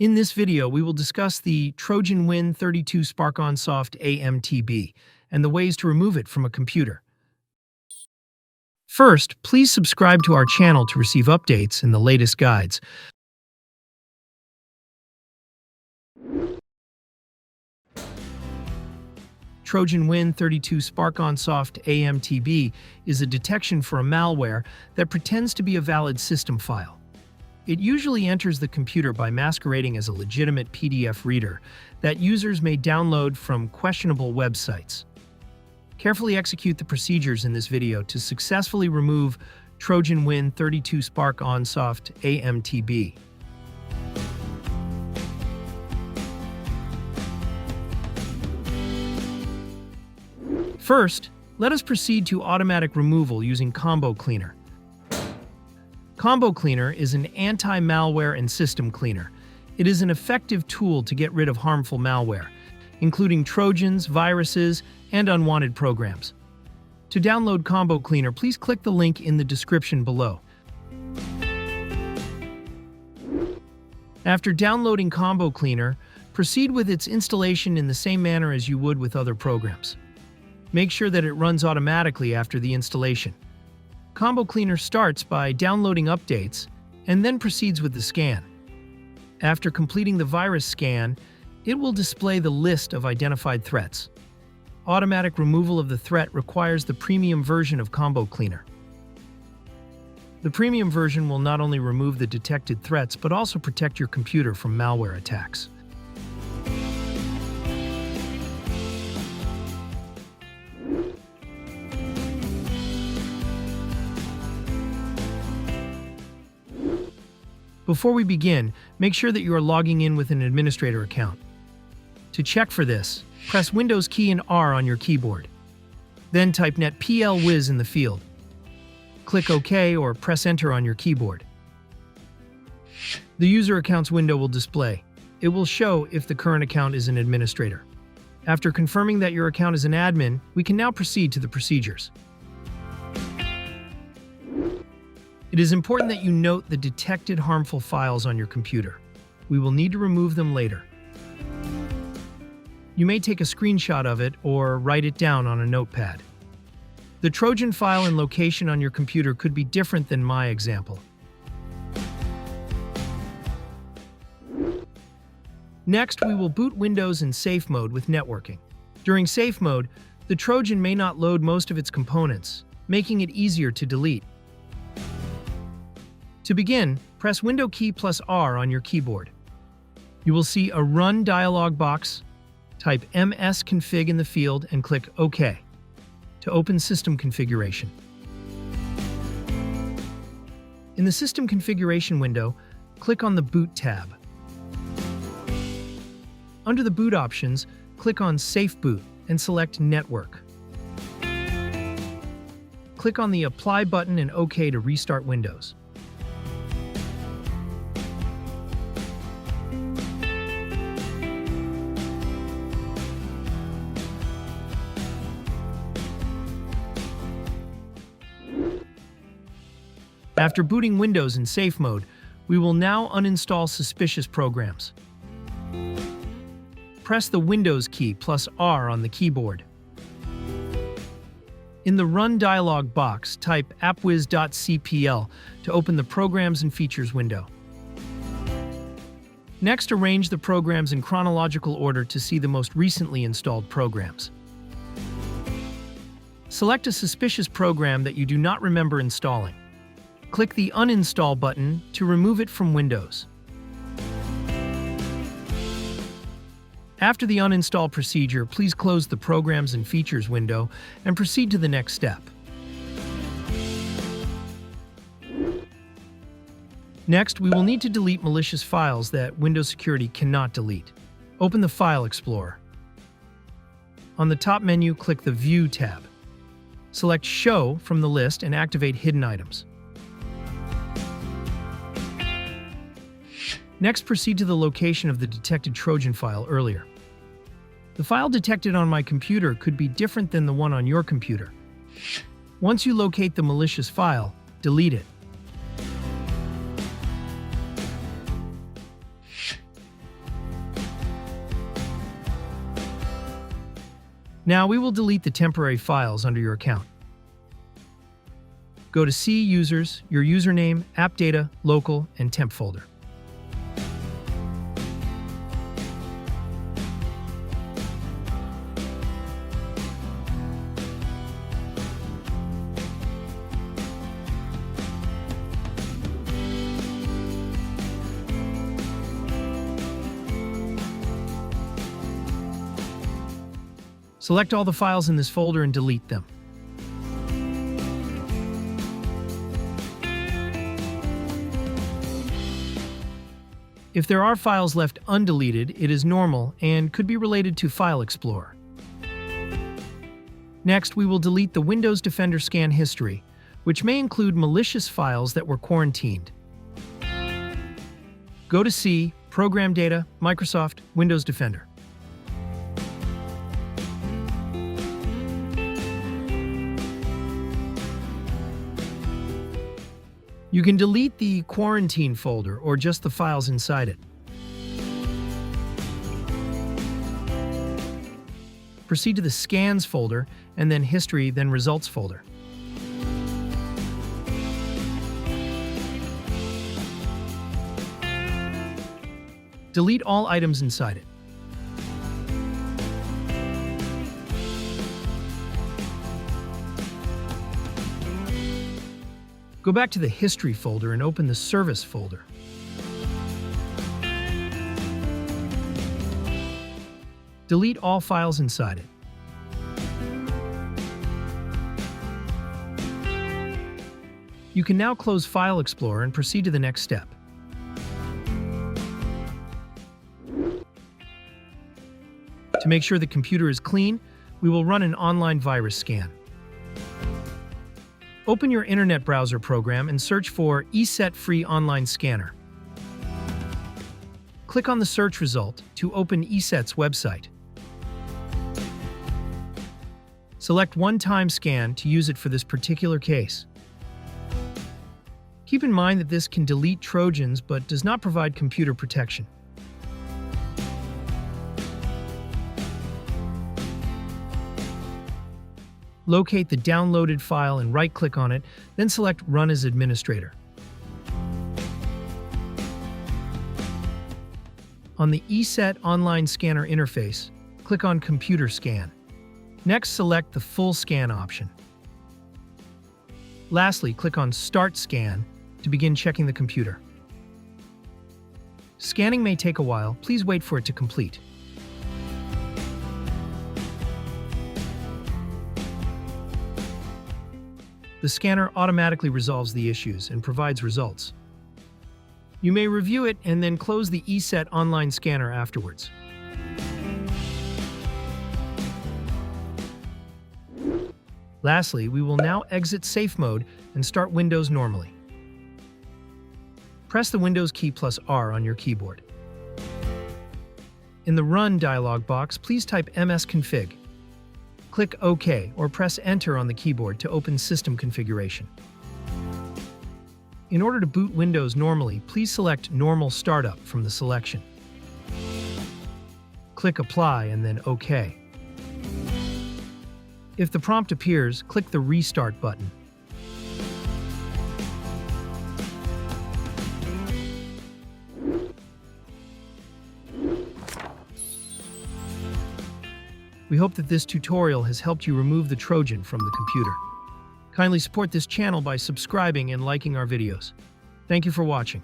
In this video, we will discuss the Trojan Win32 SparkOnSoft AMTB and the ways to remove it from a computer. First, please subscribe to our channel to receive updates and the latest guides. Trojan Win32 SparkOnSoft AMTB is a detection for a malware that pretends to be a valid system file. It usually enters the computer by masquerading as a legitimate PDF reader that users may download from questionable websites. Carefully execute the procedures in this video to successfully remove Trojan Win32 SparkOnSoft AMTB. First, let us proceed to automatic removal using Combo Cleaner. Combo Cleaner is an anti-malware and system cleaner. It is an effective tool to get rid of harmful malware, including Trojans, viruses, and unwanted programs. To download Combo Cleaner, please click the link in the description below. After downloading Combo Cleaner, proceed with its installation in the same manner as you would with other programs. Make sure that it runs automatically after the installation. Combo Cleaner starts by downloading updates and then proceeds with the scan. After completing the virus scan, it will display the list of identified threats. Automatic removal of the threat requires the premium version of Combo Cleaner. The premium version will not only remove the detected threats but also protect your computer from malware attacks. Before we begin, make sure that you are logging in with an administrator account. To check for this, press Windows key and R on your keyboard. Then type netplwiz in the field. Click OK or press Enter on your keyboard. The User Accounts window will display. It will show if the current account is an administrator. After confirming that your account is an admin, we can now proceed to the procedures. It is important that you note the detected harmful files on your computer. We will need to remove them later. You may take a screenshot of it or write it down on a notepad. The Trojan file and location on your computer could be different than my example. Next, we will boot Windows in safe mode with networking. During safe mode, the Trojan may not load most of its components, making it easier to delete. To begin, press Window key plus R on your keyboard. You will see a Run dialog box. Type msconfig in the field and click OK to open System Configuration. In the System Configuration window, click on the Boot tab. Under the Boot options, click on Safe Boot and select Network. Click on the Apply button and OK to restart Windows. After booting Windows in safe mode, we will now uninstall suspicious programs. Press the Windows key plus R on the keyboard. In the Run dialog box, type appwiz.cpl to open the Programs and Features window. Next, arrange the programs in chronological order to see the most recently installed programs. Select a suspicious program that you do not remember installing. Click the Uninstall button to remove it from Windows. After the uninstall procedure, please close the Programs and Features window and proceed to the next step. Next, we will need to delete malicious files that Windows Security cannot delete. Open the File Explorer. On the top menu, click the View tab. Select Show from the list and activate Hidden Items. Next, proceed to the location of the detected Trojan file earlier. The file detected on my computer could be different than the one on your computer. Once you locate the malicious file, delete it. Now we will delete the temporary files under your account. Go to C Users, your username, App Data, Local, and Temp folder. Select all the files in this folder and delete them. If there are files left undeleted, it is normal and could be related to File Explorer. Next, we will delete the Windows Defender scan history, which may include malicious files that were quarantined. Go to C, Program Data, Microsoft, Windows Defender. You can delete the quarantine folder or just the files inside it. Proceed to the Scans folder, and then History, then Results folder. Delete all items inside it. Go back to the History folder and open the Service folder. Delete all files inside it. You can now close File Explorer and proceed to the next step. To make sure the computer is clean, we will run an online virus scan. Open your internet browser program and search for ESET Free Online Scanner. Click on the search result to open ESET's website. Select One-Time Scan to use it for this particular case. Keep in mind that this can delete Trojans but does not provide computer protection. Locate the downloaded file and right-click on it, then select Run as Administrator. On the ESET Online Scanner interface, click on Computer Scan. Next, select the Full Scan option. Lastly, click on Start Scan to begin checking the computer. Scanning may take a while. Please wait for it to complete. The scanner automatically resolves the issues and provides results. You may review it and then close the ESET Online Scanner afterwards. Lastly, we will now exit Safe Mode and start Windows normally. Press the Windows key plus R on your keyboard. In the Run dialog box, please type msconfig. Click OK or press Enter on the keyboard to open System Configuration. In order to boot Windows normally, please select Normal Startup from the selection. Click Apply and then OK. If the prompt appears, click the Restart button. We hope that this tutorial has helped you remove the Trojan from the computer. Kindly support this channel by subscribing and liking our videos. Thank you for watching.